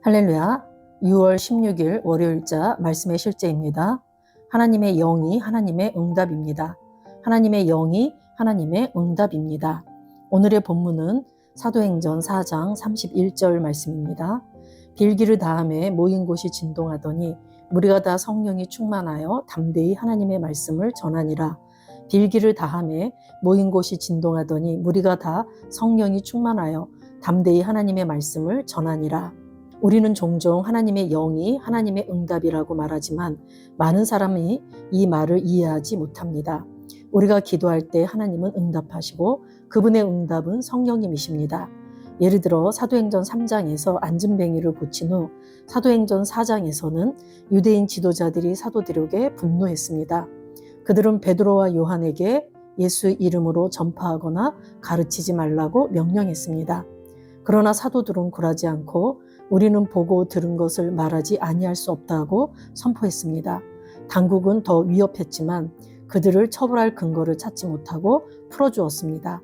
할렐루야. 6월 16일 월요일자 말씀의 실제입니다. 하나님의 영이 하나님의 응답입니다. 하나님의 영이 하나님의 응답입니다. 오늘의 본문은 사도행전 4장 31절 말씀입니다. 빌기를 다함에 모인 곳이 진동하더니 무리가 다 성령이 충만하여 담대히 하나님의 말씀을 전하니라. 빌기를 다함에 모인 곳이 진동하더니 무리가 다 성령이 충만하여 담대히 하나님의 말씀을 전하니라. 우리는 종종 하나님의 영이 하나님의 응답이라고 말하지만 많은 사람이 이 말을 이해하지 못합니다. 우리가 기도할 때 하나님은 응답하시고 그분의 응답은 성령님이십니다. 예를 들어 사도행전 3장에서 안진뱅이를 고친 후 사도행전 4장에서는 유대인 지도자들이 사도들에게 분노했습니다. 그들은 베드로와 요한에게 예수의 이름으로 전파하거나 가르치지 말라고 명령했습니다. 그러나 사도들은 굴하지 않고 우리는 보고 들은 것을 말하지 아니할 수 없다고 선포했습니다. 당국은 더 위협했지만 그들을 처벌할 근거를 찾지 못하고 풀어주었습니다.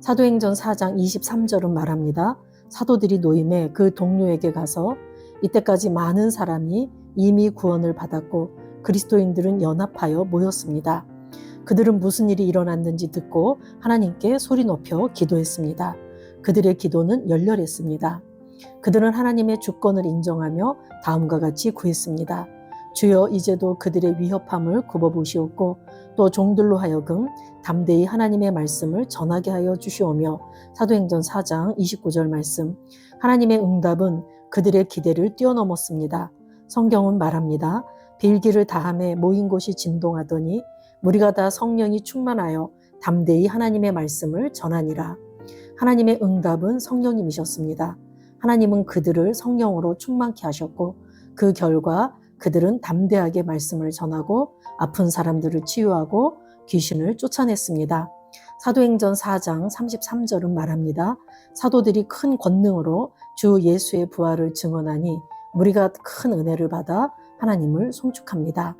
사도행전 4장 23절은 말합니다. 사도들이 노임에 그 동료에게 가서 이때까지 많은 사람이 이미 구원을 받았고 그리스도인들은 연합하여 모였습니다. 그들은 무슨 일이 일어났는지 듣고 하나님께 소리 높여 기도했습니다. 그들의 기도는 열렬했습니다. 그들은 하나님의 주권을 인정하며 다음과 같이 구했습니다. 주여 이제도 그들의 위협함을 굽어보시옵고 또 종들로 하여금 담대히 하나님의 말씀을 전하게 하여 주시오며 사도행전 4장 29절 말씀. 하나님의 응답은 그들의 기대를 뛰어넘었습니다. 성경은 말합니다. 빌기를 다함에 모인 곳이 진동하더니 무리가 다 성령이 충만하여 담대히 하나님의 말씀을 전하니라. 하나님의 응답은 성령님이셨습니다. 하나님은 그들을 성령으로 충만케 하셨고 그 결과 그들은 담대하게 말씀을 전하고 아픈 사람들을 치유하고 귀신을 쫓아냈습니다. 사도행전 4장 33절은 말합니다. 사도들이 큰 권능으로 주 예수의 부활을 증언하니 무리가 큰 은혜를 받아 하나님을 송축합니다.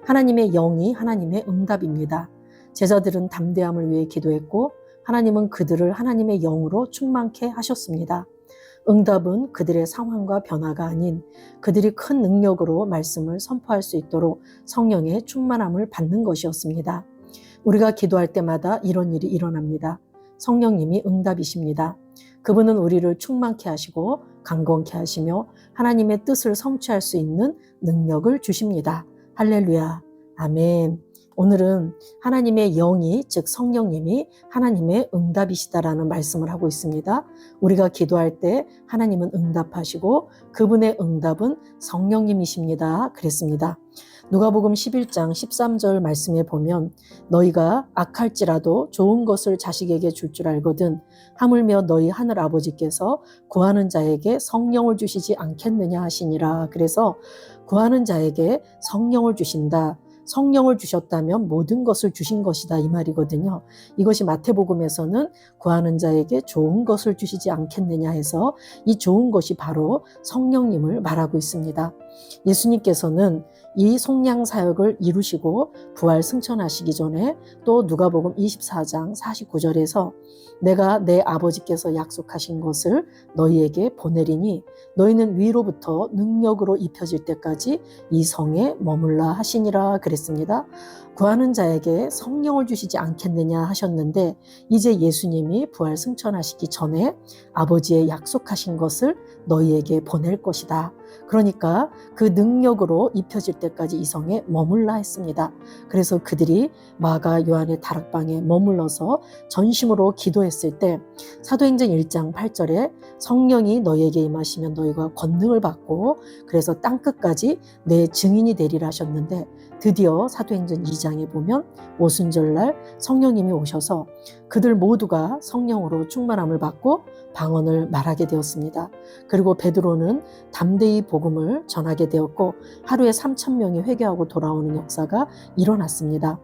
하나님의 영이 하나님의 응답입니다. 제자들은 담대함을 위해 기도했고 하나님은 그들을 하나님의 영으로 충만케 하셨습니다. 응답은 그들의 상황과 변화가 아닌 그들이 큰 능력으로 말씀을 선포할 수 있도록 성령의 충만함을 받는 것이었습니다. 우리가 기도할 때마다 이런 일이 일어납니다. 성령님이 응답이십니다. 그분은 우리를 충만케 하시고 강건케 하시며 하나님의 뜻을 성취할 수 있는 능력을 주십니다. 할렐루야. 아멘. 오늘은 하나님의 영이 즉 성령님이 하나님의 응답이시다라는 말씀을 하고 있습니다. 우리가 기도할 때 하나님은 응답하시고 그분의 응답은 성령님이십니다. 그랬습니다. 누가복음 11장 13절 말씀에 보면 너희가 악할지라도 좋은 것을 자식에게 줄 줄 알거든 하물며 너희 하늘 아버지께서 구하는 자에게 성령을 주시지 않겠느냐 하시니라. 그래서 구하는 자에게 성령을 주신다. 성령을 주셨다면 모든 것을 주신 것이다 이 말이거든요. 이것이 마태복음에서는 구하는 자에게 좋은 것을 주시지 않겠느냐 해서 이 좋은 것이 바로 성령님을 말하고 있습니다. 예수님께서는 이 속량 사역을 이루시고 부활 승천하시기 전에 또 누가복음 24장 49절에서 내가 내 아버지께서 약속하신 것을 너희에게 보내리니 너희는 위로부터 능력으로 입혀질 때까지 이 성에 머물라 하시니라 그랬습니다. 구하는 자에게 성령을 주시지 않겠느냐 하셨는데 이제 예수님이 부활 승천하시기 전에 아버지의 약속하신 것을 너희에게 보낼 것이다. 그러니까 그 능력으로 입혀질 때까지 이 성에 머물라 했습니다. 그래서 그들이 마가 요한의 다락방에 머물러서 전심으로 기도했을 때 사도행전 1장 8절에 성령이 너희에게 임하시면 너희가 권능을 받고 그래서 땅끝까지 내 증인이 되리라 하셨는데 드디어 사도행전 2장에 보면 오순절날 성령님이 오셔서 그들 모두가 성령으로 충만함을 받고 방언을 말하게 되었습니다. 그리고 베드로는 담대히 복음을 전하게 되었고 하루에 3,000명이 회개하고 돌아오는 역사가 일어났습니다.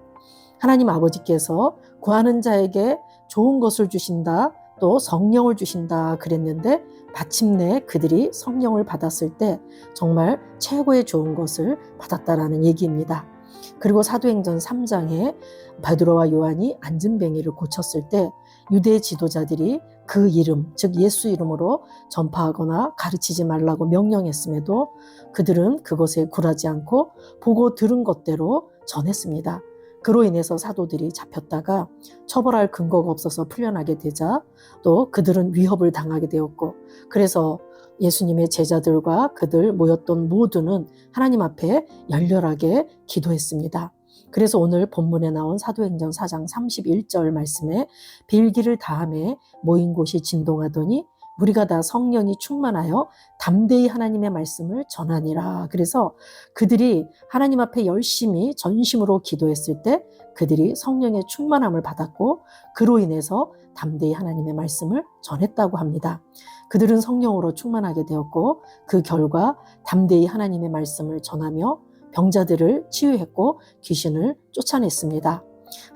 하나님 아버지께서 구하는 자에게 좋은 것을 주신다, 또 성령을 주신다 그랬는데 마침내 그들이 성령을 받았을 때 정말 최고의 좋은 것을 받았다라는 얘기입니다. 그리고 사도행전 3장에 베드로와 요한이 안진뱅이를 고쳤을 때 유대 지도자들이 그 이름, 즉 예수 이름으로 전파하거나 가르치지 말라고 명령했음에도 그들은 그것에 굴하지 않고 보고 들은 것대로 전했습니다. 그로 인해서 사도들이 잡혔다가 처벌할 근거가 없어서 풀려나게 되자 또 그들은 위협을 당하게 되었고, 그래서 예수님의 제자들과 그들 모였던 모두는 하나님 앞에 열렬하게 기도했습니다. 그래서 오늘 본문에 나온 사도행전 4장 31절 말씀에 빌기를 다함에 모인 곳이 진동하더니 무리가 다 성령이 충만하여 담대히 하나님의 말씀을 전하니라. 그래서 그들이 하나님 앞에 열심히 전심으로 기도했을 때 그들이 성령의 충만함을 받았고 그로 인해서 담대히 하나님의 말씀을 전했다고 합니다. 그들은 성령으로 충만하게 되었고 그 결과 담대히 하나님의 말씀을 전하며 병자들을 치유했고 귀신을 쫓아냈습니다.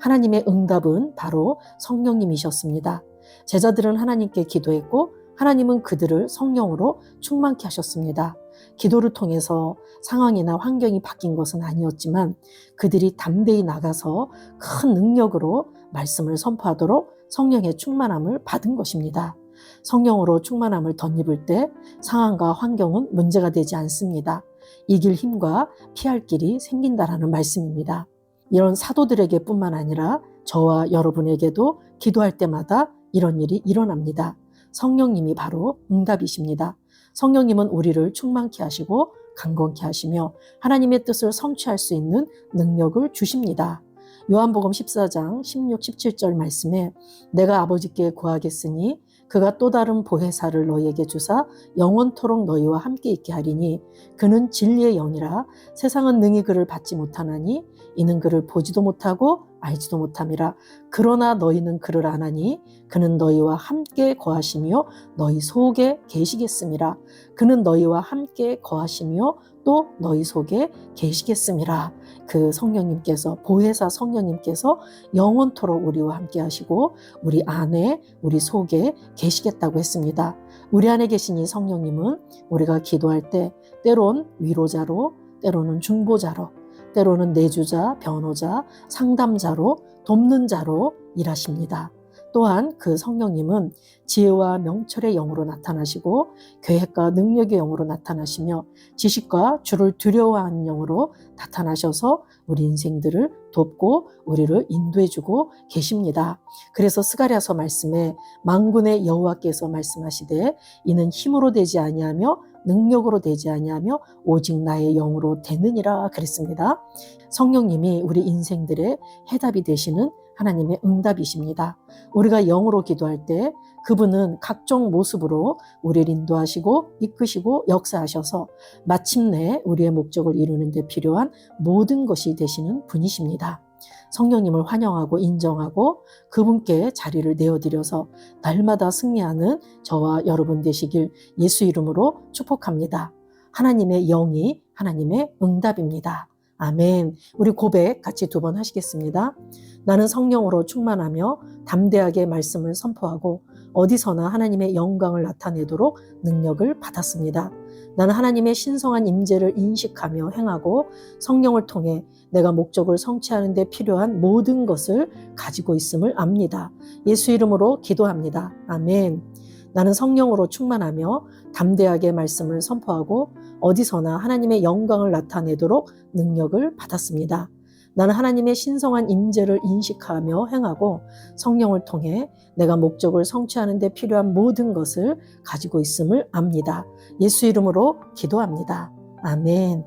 하나님의 응답은 바로 성령님이셨습니다. 제자들은 하나님께 기도했고 하나님은 그들을 성령으로 충만케 하셨습니다. 기도를 통해서 상황이나 환경이 바뀐 것은 아니었지만 그들이 담대히 나가서 큰 능력으로 말씀을 선포하도록 성령의 충만함을 받은 것입니다. 성령으로 충만함을 덧입을 때 상황과 환경은 문제가 되지 않습니다. 이길 힘과 피할 길이 생긴다라는 말씀입니다. 이런 사도들에게 뿐만 아니라 저와 여러분에게도 기도할 때마다 이런 일이 일어납니다. 성령님이 바로 응답이십니다. 성령님은 우리를 충만케 하시고 강건케 하시며 하나님의 뜻을 성취할 수 있는 능력을 주십니다. 요한복음 14장 16, 17절 말씀에 내가 아버지께 구하겠으니 그가 또 다른 보혜사를 너희에게 주사 영원토록 너희와 함께 있게 하리니 그는 진리의 영이라 세상은 능히 그를 받지 못하나니 이는 그를 보지도 못하고 알지도 못함이라. 그러나 너희는 그를 아나니 그는 너희와 함께 거하시며 너희 속에 계시겠음이라. 그는 너희와 함께 거하시며 또 너희 속에 계시겠음이라. 그 성령님께서, 보혜사 성령님께서 영원토록 우리와 함께 하시고 우리 안에, 우리 속에 계시겠다고 했습니다. 우리 안에 계신 이 성령님은 우리가 기도할 때 때론 위로자로, 때로는 중보자로, 때로는 내주자, 변호자, 상담자로, 돕는 자로 일하십니다. 또한 그 성령님은 지혜와 명철의 영으로 나타나시고 계획과 능력의 영으로 나타나시며 지식과 주를 두려워하는 영으로 나타나셔서 우리 인생들을 돕고 우리를 인도해주고 계십니다. 그래서 스가랴서 말씀에 만군의 여호와께서 말씀하시되 이는 힘으로 되지 아니하며 능력으로 되지 아니하며 오직 나의 영으로 되느니라 그랬습니다. 성령님이 우리 인생들의 해답이 되시는 하나님의 응답이십니다. 우리가 영으로 기도할 때 그분은 각종 모습으로 우리를 인도하시고 이끄시고 역사하셔서 마침내 우리의 목적을 이루는 데 필요한 모든 것이 되시는 분이십니다. 성령님을 환영하고 인정하고 그분께 자리를 내어드려서 날마다 승리하는 저와 여러분 되시길 예수 이름으로 축복합니다. 하나님의 영이 하나님의 응답입니다. 아멘. 우리 고백 같이 2번 하시겠습니다. 나는 성령으로 충만하며 담대하게 말씀을 선포하고 어디서나 하나님의 영광을 나타내도록 능력을 받았습니다. 나는 하나님의 신성한 임재를 인식하며 행하고 성령을 통해 내가 목적을 성취하는 데 필요한 모든 것을 가지고 있음을 압니다. 예수 이름으로 기도합니다. 아멘. 나는 성령으로 충만하며 담대하게 말씀을 선포하고 어디서나 하나님의 영광을 나타내도록 능력을 받았습니다. 나는 하나님의 신성한 임재를 인식하며 행하고 성령을 통해 내가 목적을 성취하는 데 필요한 모든 것을 가지고 있음을 압니다. 예수 이름으로 기도합니다. 아멘.